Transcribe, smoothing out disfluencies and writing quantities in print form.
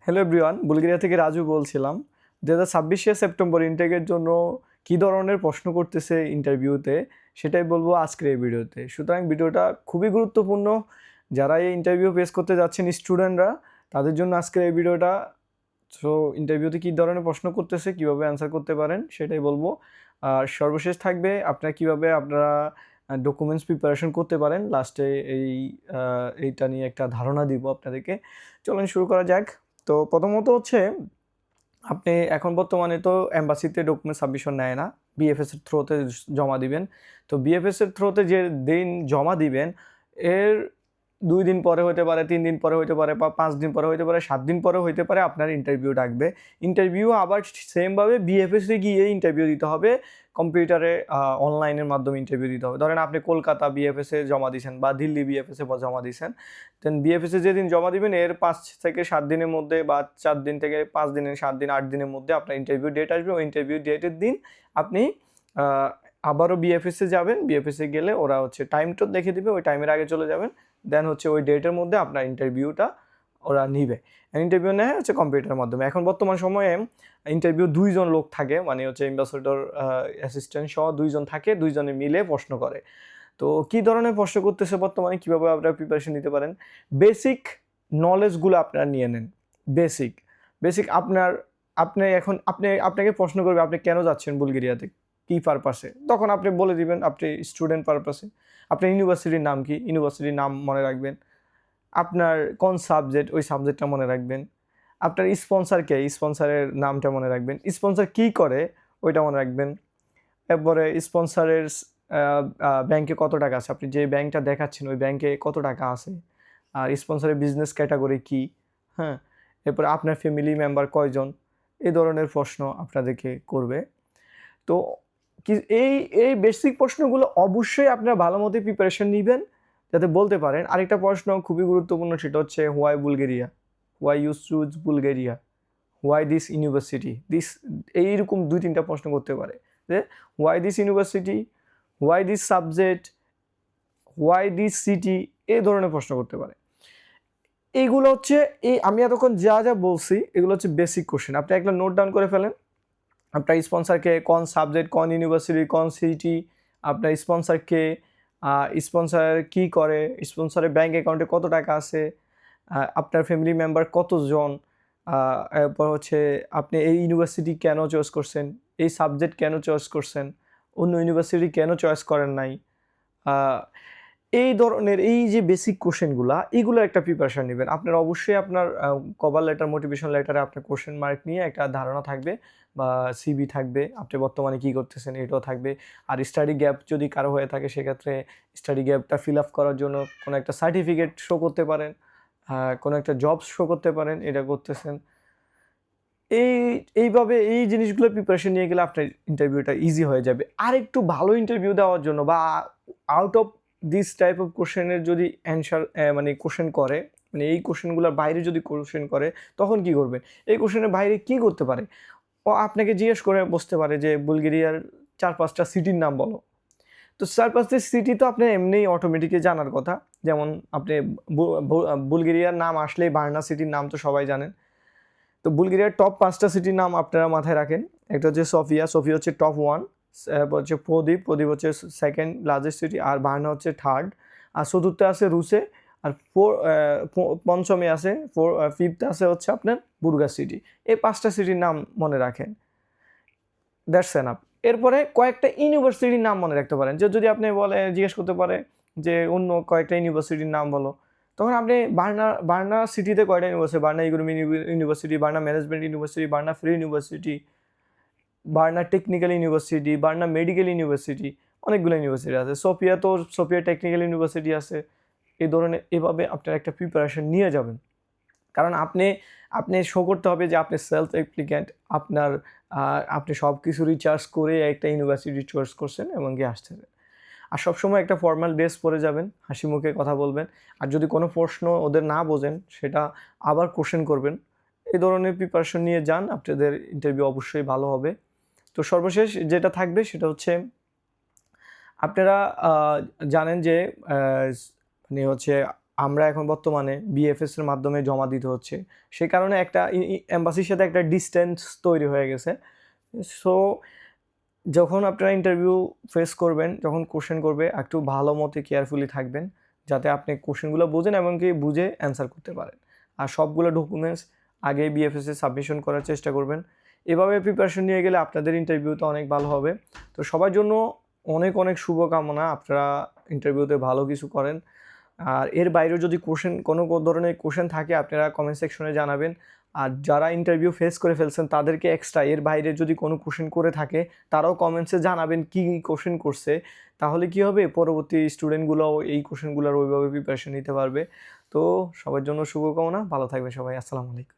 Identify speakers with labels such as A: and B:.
A: Hello everyone, Bulgaria থেকে রাজু বলছিলাম। 2026 September ইনটেকের জন্য কী ধরনের প্রশ্ন করতেছে ইন্টারভিউতে সেটাই বলবো আজকের এই ভিডিওতে। সুতরাং ভিডিওটা খুবই গুরুত্বপূর্ণ। যারা এই ইন্টারভিউ ফেস করতে যাচ্ছেন স্টুডেন্টরা, তাদের জন্য আজকের এই ভিডিওটা। সো ইন্টারভিউতে কী ধরনের প্রশ্ন করতেছে, কীভাবে অ্যান্সার করতে পারেন সেটাই বলবো। আর সর্বশেষ থাকবে আপনারা কীভাবে আপনারা ডকুমেন্টস প্রিপারেশন করতে পারেন। লাস্টে এইটা নিয়ে একটা ধারণা দিব আপনাদেরকে। চলুন শুরু করা যাক। তো প্রথমত হচ্ছে, আপনি এখন বর্তমানে তো এম্বাসিতে ডকুমেন্ট সাবমিশন নেয় না, বিএফএসের থ্রোতে জমা দিবেন। তো বিএফএসের থ্রোতে যে দিন জমা দিবেন, এর 2 দিন পরে হতে পারে, 3 দিন পরে হতে পারে, বা 5 দিন পরে হতে পারে, 7 দিন পরে হতে পারে আপনার ইন্টারভিউ ডাকবে। ইন্টারভিউ আবার সেমভাবে বিএফএসে গিয়ে ইন্টারভিউ দিতে হবে, কম্পিউটারে অনলাইনের মাধ্যমে ইন্টারভিউ দিতে হবে। ধরেন আপনি কলকাতা বিএফএসে জমা দিয়েছেন বা দিল্লি বিএফএসে জমা দিয়েছেন, দেন বিএফএসে যেদিন জমা দিবেন এর 5 থেকে 7 দিনের মধ্যে, বা 4 দিন থেকে 5 দিনের, 7 দিন, 8 দিনের মধ্যে আপনার ইন্টারভিউ ডেট আসবে। ওই ইন্টারভিউ ডেটের দিন আপনি আবারও বিএফএসে যাবেন। বিএফএসে গেলে ওরা হচ্ছে টাইমটা দেখে দিবে, ওই টাইমের আগে চলে যাবেন। দেন হচ্ছে ওই ডেটের মধ্যে আপনার ইন্টারভিউটা ওরা নিবে। ইন্টারভিউ নেয় হচ্ছে কম্পিউটারের মাধ্যমে। এখন বর্তমান সময়ে ইন্টারভিউ 2 জন লোক থাকে, মানে হচ্ছে অ্যাম্বাসেডর অ্যাসিস্ট্যান্ট সহ 2 জন থাকে, 2 জনে মিলে প্রশ্ন করে। তো কী ধরনের প্রশ্ন করতেছে বর্তমানে, কীভাবে আপনারা প্রিপারেশন নিতে পারেন, বেসিক নলেজগুলো আপনারা নিয়ে নেন। বেসিক আপনাকে প্রশ্ন করবে আপনি কেন যাচ্ছেন বুলগেরিয়াতে, কী পারপাসে। তখন আপনি বলে দিবেন আপনি স্টুডেন্ট পারপাসে। আপনার ইউনিভার্সিটির নাম কি, ইউনিভার্সিটির নাম মনে রাখবেন। আপনার কোন সাবজেক্ট, ওই সাবজেক্টটা মনে রাখবেন। আপনার স্পন্সর কে, স্পন্সরের নামটা মনে রাখবেন। স্পন্সর কী করে ওইটা মনে রাখবেন। এরপরে স্পন্সরের ব্যাংকে কত টাকা আছে, আপনি যে ব্যাংকটা দেখাচ্ছেন ওই ব্যাংকে কত টাকা আছে, আর স্পন্সরের বিজনেস ক্যাটাগরি কী, হ্যাঁ। এরপরে আপনার ফ্যামিলি মেম্বার কয়জন, এই ধরনের প্রশ্ন আপনাদেরকে করবে। তো এই বেসিক প্রশ্নগুলো অবশ্যই আপনারা ভালো মতো প্রিপারেশন নেবেন, যাতে বলতে পারেন। আরেকটা প্রশ্ন খুবই গুরুত্বপূর্ণ, সেটা হচ্ছে why Bulgaria, why you choose Bulgaria, why this university, এইরকম 2-3টা প্রশ্ন করতে পারে, যে why this university, why this subject, why this city, এই ধরনের প্রশ্ন করতে পারে। এইগুলো হচ্ছে আমি এতক্ষণ যা যা বলছি এগুলো হচ্ছে বেসিক কোশ্চেন। আপনি একটা নোট ডাউন করে ফেলেন। আপনার স্পন্সরকে, কোন সাবজেক্ট, কোন ইউনিভার্সিটি, কোন সিটি, আপনার স্পন্সরকে, স্পন্সর কী করে, স্পন্সরের ব্যাঙ্ক অ্যাকাউন্টে কত টাকা আছে, আপনার ফ্যামিলি মেম্বার কতজন, এরপর হচ্ছে আপনি এই ইউনিভার্সিটি কেন চয়েস করছেন, এই সাবজেক্ট কেন চয়েস করছেন, অন্য ইউনিভার্সিটি কেন চয়েস করেন নাই। এই ধরনের এই যে বেসিক কোশ্চেনগুলো, এগুলো একটা প্রিপারেশন নেবেন। আপনার অবশ্যই আপনার কভার লেটার, মোটিভেশন লেটারে আপনার কোশ্চেন মার্ক নিয়ে একটা ধারণা থাকবে, বা সিভি থাকবে, আপনি বর্তমানে কী করতেছেন এটাও থাকবে। আর স্টাডি গ্যাপ যদি কারো হয়ে থাকে, সেক্ষেত্রে স্টাডি গ্যাপটা ফিল আপ করার জন্য কোনো একটা সার্টিফিকেট শো করতে পারেন, কোনো একটা জব শো করতে পারেন এটা করতেছেন। এইভাবে এই জিনিসগুলো প্রিপারেশন নিয়ে গেলে আপনার ইন্টারভিউটা ইজি হয়ে যাবে। আর একটু ভালো ইন্টারভিউ দেওয়ার জন্য, বা out of this type of কোশ্চেনের যদি অ্যান্সার মানে কোশ্চেন করে, মানে এই কোশ্চেনগুলোর বাইরে যদি কোশ্চেন করে, তখন কী করবেন। এই কোশ্চেনের বাইরে কী করতে পারে, ও আপনাকে জিজ্ঞেস করে বসতে পারে যে বুলগেরিয়ার 4-5টা সিটির নাম বলো। তো 4-5টা সিটি তো আপনার এমনিই অটোমেটিকলি জানার কথা। যেমন আপনি বুলগেরিয়ার নাম আসলেই বার্না সিটির নাম তো সবাই জানেন। তো বুলগেরিয়ার টপ 5টা সিটির নাম আপনারা মাথায় রাখেন। একটা হচ্ছে সোফিয়া, সোফিয়া হচ্ছে টপ 1, হচ্ছে প্রদীপ, প্রদীপ হচ্ছে সেকেন্ড লার্জেস্ট সিটি, আর বার্না হচ্ছে থার্ড, আর চতুর্থে আছে রুসে, আর পঞ্চমে আছে, ফিফথে আছে হচ্ছে আপনার বুর্গা সিটি। এই 5টা সিটির নাম মনে রাখেন, দ্যাটস এনাফ। এরপরে কয়েকটা ইউনিভার্সিটির নাম মনে রাখতে পারেন। যে যদি আপনি জিজ্ঞেস করতে পারে যে অন্য কয়েকটা ইউনিভার্সিটির নাম বলো, তখন আপনি বার্না সিটিতে কয়টা university, Verna economy university, Verna management university, Verna free university, Verna technical university, Verna medical university, অনেকগুলো ইউনিভার্সিটি আছে। সোফিয়া টেকনিক্যাল ইউনিভার্সিটি আছে। এই ধরনের এভাবে আপনার একটা প্রিপারেশন নিয়ে যাবেন। কারণ আপনি শো করতে হবে যে আপনি সেলফ অ্যাপ্লিক্যান্ট, আপনি সব কিছু রিচার্জ করে একটা ইউনিভার্সিটি চয়েস করছেন এবং গিয়ে আসছেন। আর সবসময় একটা ফর্মাল ড্রেস পরে যাবেন, হাসি মুখে কথা বলবেন। আর যদি কোনো প্রশ্ন ওদের না বোঝেন, সেটা আবার কোশ্চেন করবেন। এই ধরনের প্রিপারেশন নিয়ে যান, আপনাদের ইন্টারভিউ অবশ্যই ভালো হবে। তো সর্বশেষ যেটা থাকবে সেটা হচ্ছে, আপনারা জানেন যে মানে হচ্ছে আমরা এখন বর্তমানে বিএফএস এর মাধ্যমে জমা দিতে হচ্ছে, সেই কারণে একটা এম্বাসির সাথে একটা ডিস্টেন্স তৈরি হয়ে গেছে। সো যখন আপনারা ইন্টারভিউ ফেস করবেন, যখন কোশ্চেন করবে, একটু ভালো মতো কেয়ারফুলি থাকবেন যাতে আপনি কোশ্চেনগুলো বোঝেন, এমনকি বুঝে অ্যান্সার করতে পারেন। আর সবগুলো ডকুমেন্টস আগে বিএফএসে সাবমিশন করার চেষ্টা করবেন। এভাবে প্রিপারেশন নিয়ে গেলে আপনাদের ইন্টারভিউতে অনেক ভালো হবে। তো সবার জন্য অনেক অনেক শুভকামনা, আপনারা ইন্টারভিউতে ভালো কিছু করেন। আর এর বাইরেও যদি কোনো ধরনের কোশ্চেন থাকে আপনারা কমেন্ট সেকশনে জানাবেন। আর যারা ইন্টারভিউ ফেস করে ফেলছেন তাদেরকে এক্সট্রা এর বাইরে যদি কোনো কোশ্চেন করে থাকে তারাও কমেন্টসে জানাবেন কী কী কোশ্চেন করছে। তাহলে কী হবে, পরবর্তী স্টুডেন্টগুলোও এই কোশ্চেনগুলোর ওইভাবে প্রিপারেশন নিতে পারবে। তো সবার জন্য শুভকামনা, ভালো থাকবে সবাই। আসসালামু আলাইকুম।